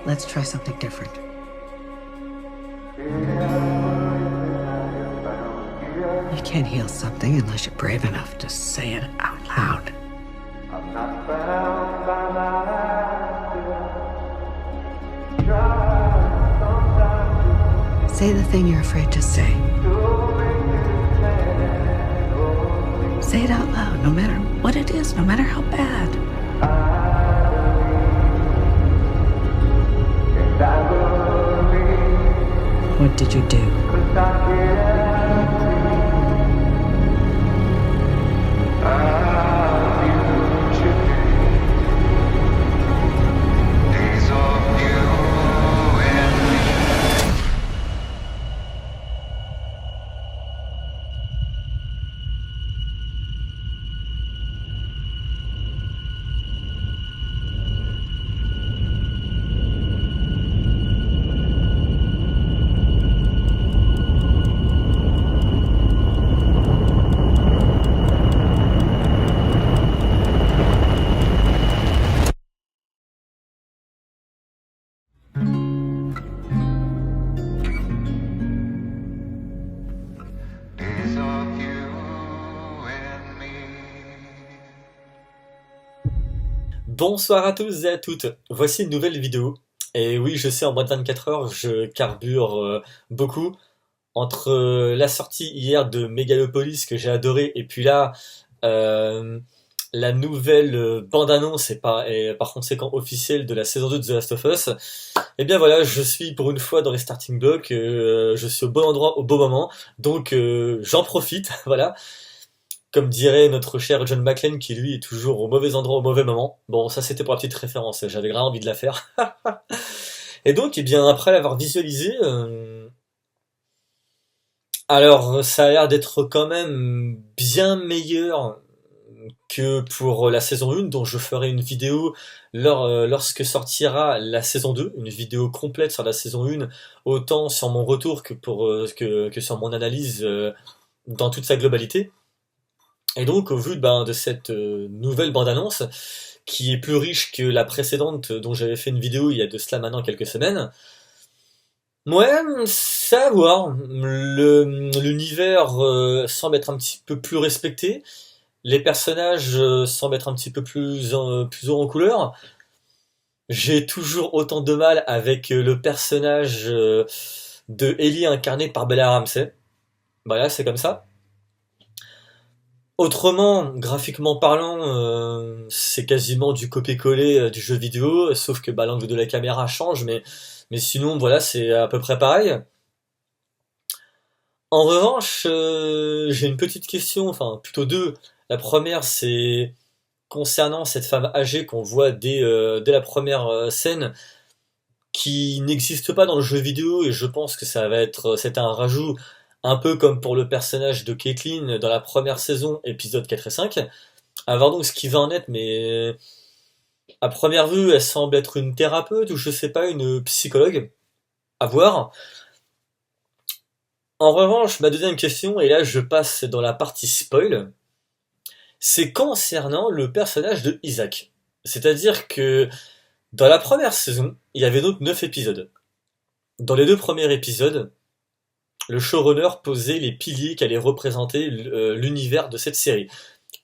Let's try something different. You can't heal something unless you're brave enough to say it out loud. Say the thing you're afraid to say. Say it out loud, no matter what it is, no matter how bad. What did you do? Bonsoir à tous et à toutes, voici une nouvelle vidéo. Et oui, je sais, en moins de 24 heures, je carbure beaucoup. Entre la sortie hier de Megalopolis que j'ai adoré, et puis là, la nouvelle bande-annonce et par conséquent officielle de la saison 2 de The Last of Us, et bien voilà, je suis pour une fois dans les starting blocks, je suis au bon endroit au bon moment, donc j'en profite, voilà. Comme dirait notre cher John McClane, qui lui est toujours au mauvais endroit au mauvais moment. Bon, ça c'était pour la petite référence, j'avais grave envie de la faire. Et donc, eh bien, après l'avoir visualisé, alors ça a l'air d'être quand même bien meilleur que pour la saison 1, dont je ferai une vidéo lorsque sortira la saison 2, une vidéo complète sur la saison 1, autant sur mon retour que sur mon analyse dans toute sa globalité. Et donc, au vu de cette nouvelle bande-annonce, qui est plus riche que la précédente dont j'avais fait une vidéo il y a de cela maintenant quelques semaines, ouais, c'est à voir. L'univers semble être un petit peu plus respecté, les personnages semblent être un petit peu plus haut en couleur. J'ai toujours autant de mal avec le personnage de Ellie incarné par Bella Ramsey. Voilà, c'est comme ça. Autrement, graphiquement parlant, c'est quasiment du copier-coller du jeu vidéo, sauf que l'angle de la caméra change, mais sinon, voilà, c'est à peu près pareil. En revanche, j'ai une petite question, enfin plutôt deux. La première, c'est concernant cette femme âgée qu'on voit dès la première scène, qui n'existe pas dans le jeu vidéo, et je pense que c'était un rajout, un peu comme pour le personnage de Caitlyn dans la première saison, épisodes 4 et 5. À voir donc ce qui va en être, mais à première vue, elle semble être une thérapeute ou je sais pas, une psychologue. À voir. En revanche, ma deuxième question, et là je passe dans la partie spoil, c'est concernant le personnage de Isaac. C'est-à-dire que dans la première saison, il y avait donc 9 épisodes. Dans les 2 premiers épisodes, le showrunner posait les piliers qui allaient représenter l'univers de cette série.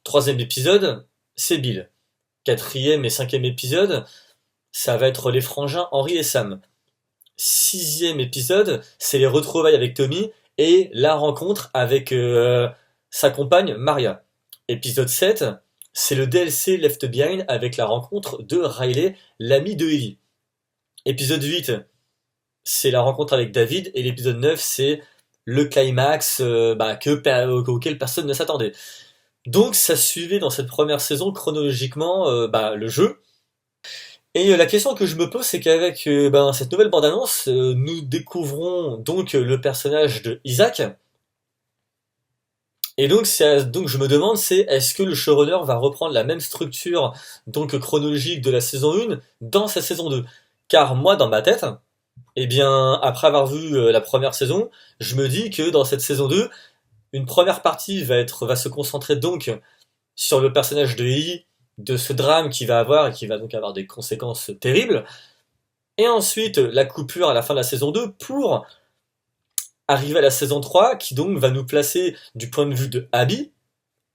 3e épisode, c'est Bill. 4e et 5e épisode, ça va être les frangins Henry et Sam. 6e épisode, c'est les retrouvailles avec Tommy et la rencontre avec sa compagne Maria. Épisode 7, c'est le DLC Left Behind avec la rencontre de Riley, l'ami de Ellie. Épisode 8, c'est la rencontre avec David, et l'épisode 9, c'est le climax auquel personne ne s'attendait. Donc ça suivait dans cette première saison chronologiquement le jeu. Et la question que je me pose, c'est qu'avec cette nouvelle bande-annonce, nous découvrons donc le personnage de Isaac. Et donc je me demande, est-ce que le showrunner va reprendre la même structure donc chronologique de la saison 1 dans sa saison 2? Car moi, dans ma tête, eh bien, après avoir vu la première saison, je me dis que dans cette saison 2, une première partie va se concentrer donc sur le personnage de Ellie de ce drame qu'il va avoir et qui va donc avoir des conséquences terribles. Et ensuite, la coupure à la fin de la saison 2 pour arriver à la saison 3 qui donc va nous placer du point de vue de Abby.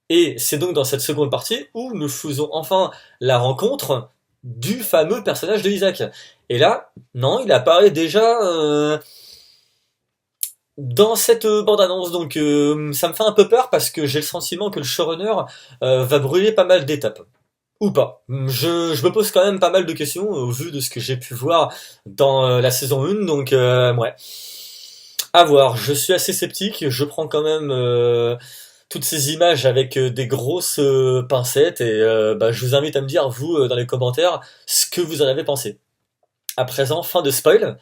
Et c'est donc dans cette seconde partie où nous faisons enfin la rencontre du fameux personnage de Isaac. Et là, non, il apparaît déjà dans cette bande-annonce, donc ça me fait un peu peur parce que j'ai le sentiment que le showrunner va brûler pas mal d'étapes. Ou pas. Je me pose quand même pas mal de questions au vu de ce que j'ai pu voir dans la saison 1, donc ouais. À voir, je suis assez sceptique, je prends quand même toutes ces images avec des grosses pincettes et bah, je vous invite à me dire, vous, dans les commentaires, ce que vous en avez pensé. À présent, fin de spoil.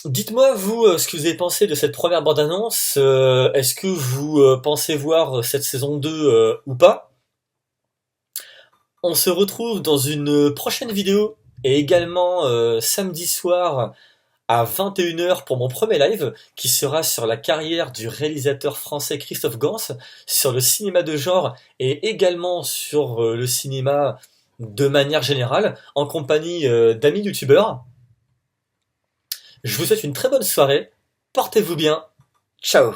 Dites-moi, vous, ce que vous avez pensé de cette première bande-annonce. Est-ce que vous pensez voir cette saison 2 ou pas? On se retrouve dans une prochaine vidéo et également samedi soir à 21h pour mon premier live qui sera sur la carrière du réalisateur français Christophe Gans, sur le cinéma de genre et également sur le cinéma de manière générale, en compagnie d'amis youtubeurs. Je vous souhaite une très bonne soirée, portez-vous bien, ciao!